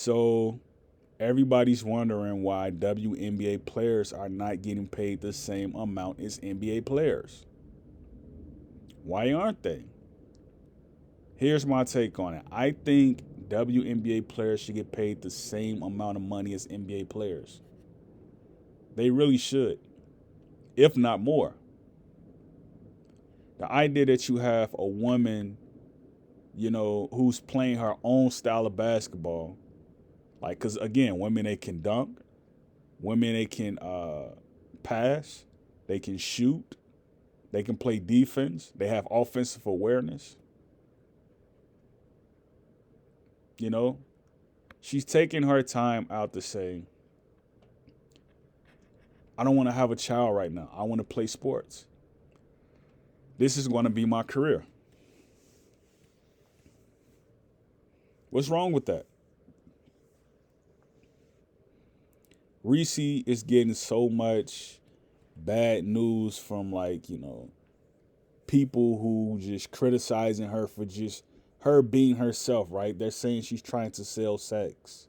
So everybody's wondering why WNBA players are not getting paid the same amount as NBA players. Why aren't they? Here's my take on it. I think WNBA players should get paid the same amount of money as NBA players. They really should, if not more. The idea that you have a woman, who's playing her own style of basketball, like, because again, women, they can dunk, women, they can pass, they can shoot, they can play defense, they have offensive awareness. You know, she's taking her time out to say, I don't want to have a child right now. I want to play sports. This is going to be my career. What's wrong with that? Reese is getting so much bad news from, like, people who just criticizing her for just her being herself, right? They're saying she's trying to sell sex.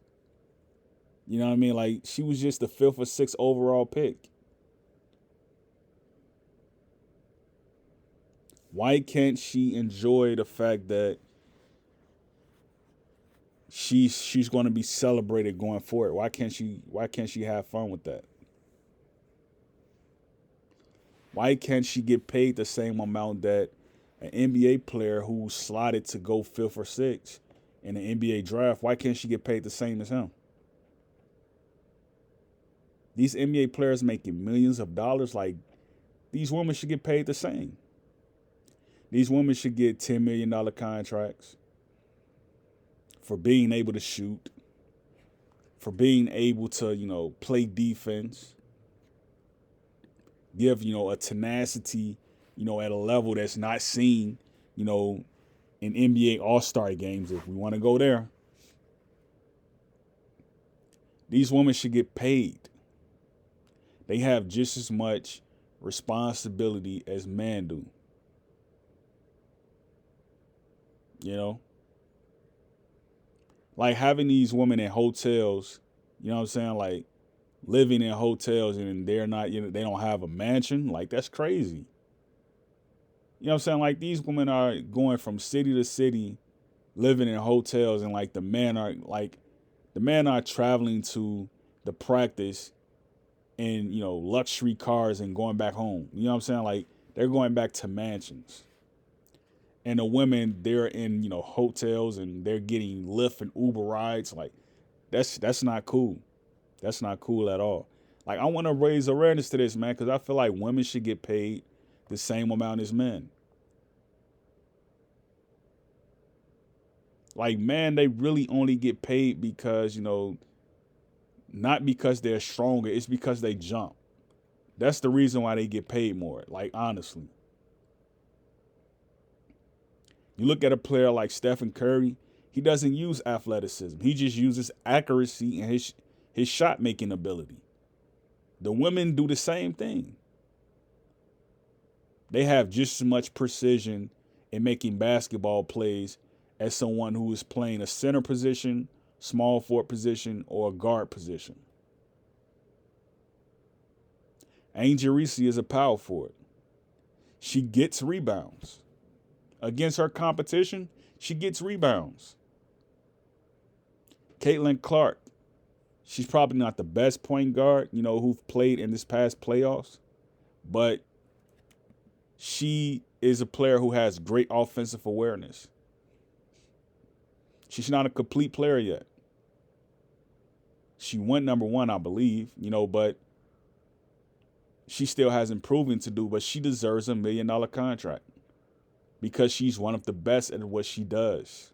You know what I mean? Like, she was just the fifth or sixth overall pick. Why can't she enjoy the fact that she's going to be celebrated going forward? Why can't she have fun with that? Why can't she get paid the same amount that an NBA player who's slotted to go fifth or sixth in the NBA draft, why can't she get paid the same as him? These NBA players making millions of dollars, like, these women should get paid the same. These women should get $10 million contracts for being able to shoot, for being able to, play defense, give, a tenacity, at a level that's not seen, in NBA All-Star games, if we want to go there. These women should get paid. They have just as much responsibility as men do. Like, having these women in hotels, you know what I'm saying? Like, living in hotels and they're not, they don't have a mansion. Like, that's crazy. You know what I'm saying? Like, these women are going from city to city, living in hotels, and like the men are traveling to the practice in, luxury cars and going back home. You know what I'm saying? Like, they're going back to mansions. And the women, they're in, hotels and they're getting Lyft and Uber rides. Like, that's not cool. That's not cool at all. Like, I want to raise awareness to this, man, because I feel like women should get paid the same amount as men. Like, man, they really only get paid because, not because they're stronger. It's because they jump. That's the reason why they get paid more. Like, honestly. You look at a player like Stephen Curry, he doesn't use athleticism. He just uses accuracy and his shot making ability. The women do the same thing. They have just as much precision in making basketball plays as someone who is playing a center position, small forward position, or a guard position. Angel Reese is a power forward. She gets rebounds. Against her competition, she gets rebounds. Caitlin Clark, she's probably not the best point guard, who've played in this past playoffs, but she is a player who has great offensive awareness. She's not a complete player yet. She went number one, I believe, but she still has improving to do, but she deserves $1 million contract because she's one of the best at what she does.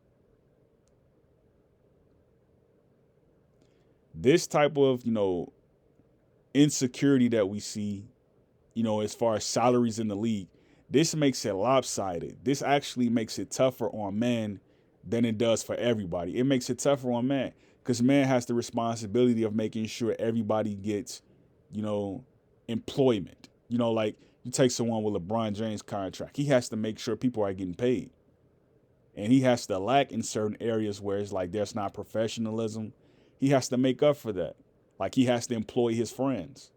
This type of, insecurity that we see, as far as salaries in the league, this makes it lopsided. This actually makes it tougher on men than it does for everybody. It makes it tougher on men because man has the responsibility of making sure everybody gets, employment. Like, you take someone with LeBron James' contract, he has to make sure people are getting paid. and he has to lack in certain areas where it's like there's not professionalism. He has to make up for that. Like he has to employ his friends.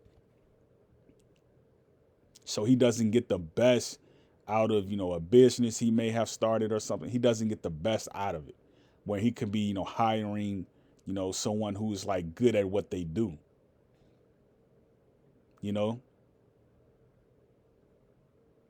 So he doesn't get the best out of, a business he may have started or something. He doesn't get the best out of it. Where he could be, hiring, someone who's like good at what they do. You know?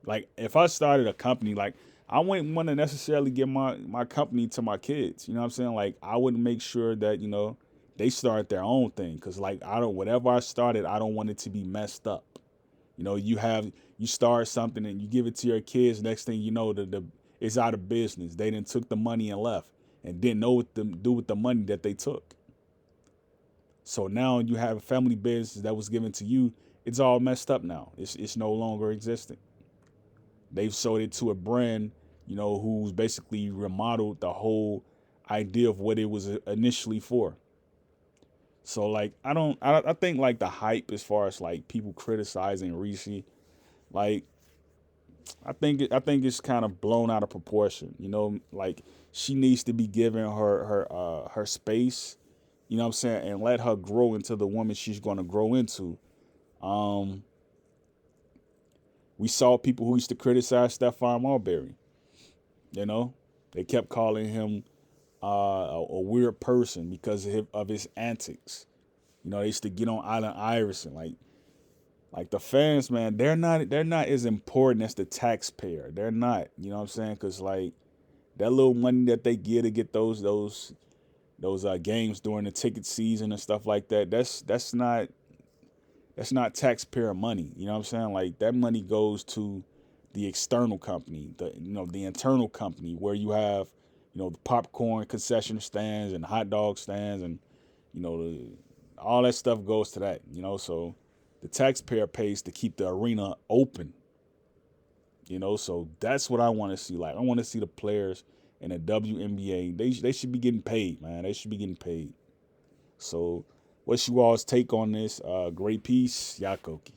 Like if I started a company, like I wouldn't want to necessarily give my company to my kids. You know what I'm saying? Like I would make sure that, they start their own thing. Cause like whatever I started, I don't want it to be messed up. You start something and you give it to your kids. Next thing you know, it's out of business. They didn't took the money and left and didn't know what to do with the money that they took. So now you have a family business that was given to you. It's all messed up now. It's no longer existing. They've sold it to a brand, who's basically remodeled the whole idea of what it was initially for. So like I think like the hype as far as like people criticizing Reese, like I think it's kind of blown out of proportion. Like she needs to be given her space, you know what I'm saying, and let her grow into the woman she's going to grow into. Um, we saw people who used to criticize Stephon Marbury. You know, they kept calling him a weird person because of his antics. They used to get on Allen Iverson, like the fans, man. They're not as important as the taxpayer. They're not. You know what I'm saying? Because like that little money that they get those games during the ticket season and stuff like that. That's not taxpayer money. You know what I'm saying? Like that money goes to the external company, the internal company where you have, the popcorn concession stands and hot dog stands and, all that stuff goes to that, so the taxpayer pays to keep the arena open, so that's what I want to see. Like I want to see the players in the WNBA. They should be getting paid, man. They should be getting paid. So what's you all's take on this? Great piece, Yakoki.